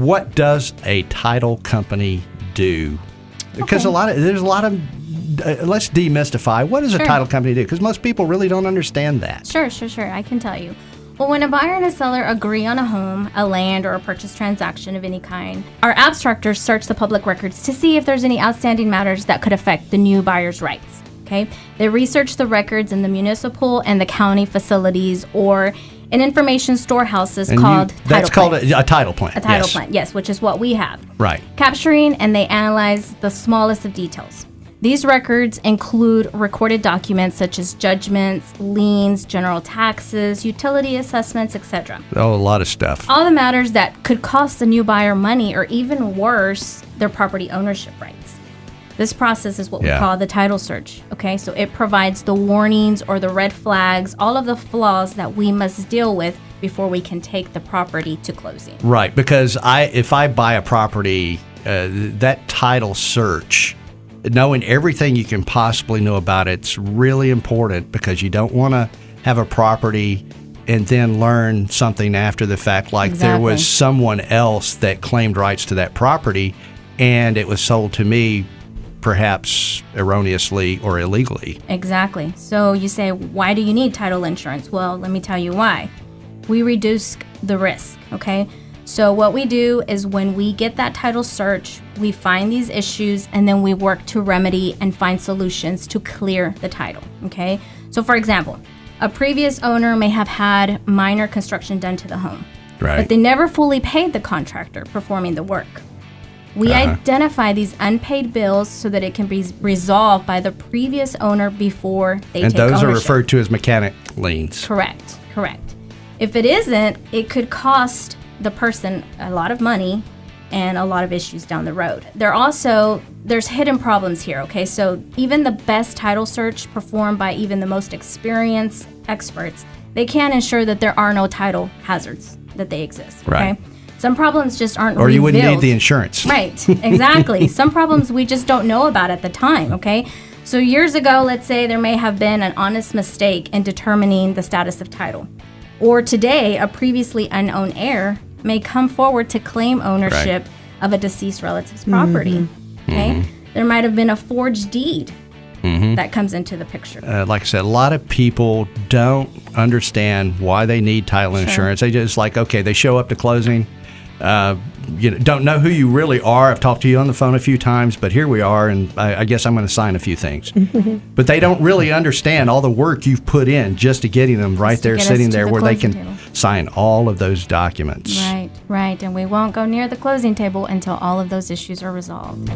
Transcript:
what does a title company do? Because there's a lot of let's demystify. What does a title company do? Because most people really don't understand that. Sure. I can tell you. Well, when a buyer and a seller agree on a home, a land, or a purchase transaction of any kind, our abstractors search the public records to see if there's any outstanding matters that could affect the new buyer's rights. Okay? They research the records in the municipal and the county facilities or in information storehouses called title That's called a title plant. A title plant, yes, which is what we have. Right. Capturing and they analyze the smallest of details. These records include recorded documents such as judgments, liens, general taxes, utility assessments, etc. Oh, a lot of stuff. All the matters that could cost the new buyer money or even worse, their property ownership rights. This process is what we call the title search, okay? So it provides the warnings or the red flags, all of the flaws that we must deal with before we can take the property to closing. Right, because if I buy a property, that title search, knowing everything you can possibly know about it's really important because you don't want to have a property and then learn something after the fact, like there was someone else that claimed rights to that property and it was sold to me perhaps erroneously or illegally. Exactly. So you say, why do you need title insurance? Well, let me tell you why. We reduce the risk, okay? So what we do is when we get that title search, we find these issues and then we work to remedy and find solutions to clear the title, okay? So for example, a previous owner may have had minor construction done to the home, but they never fully paid the contractor performing the work. We identify these unpaid bills so that it can be resolved by the previous owner before they take ownership. And those are referred to as mechanic liens. Correct. If it isn't, it could cost the person a lot of money and a lot of issues down the road. There's hidden problems here, okay? So even the best title search performed by even the most experienced experts, they can't ensure that there are no title hazards, that they exist, okay? Right. Some problems just aren't Or revealed. you wouldn't need the insurance. Right, exactly. Some problems we just don't know about at the time, okay? So years ago, let's say there may have been an honest mistake in determining the status of title. Or today, a previously unowned heir may come forward to claim ownership of a deceased relative's property, okay? There might have been a forged deed that comes into the picture. Like I said, a lot of people don't understand why they need title insurance. They just they show up to closing, don't know who you really are. I've talked to you on the phone a few times, but here we are, and I guess I'm going to sign a few things. But they don't really understand all the work you've put in just to getting them right there, sitting there where they can sign all of those documents. Right. And we won't go near the closing table until all of those issues are resolved.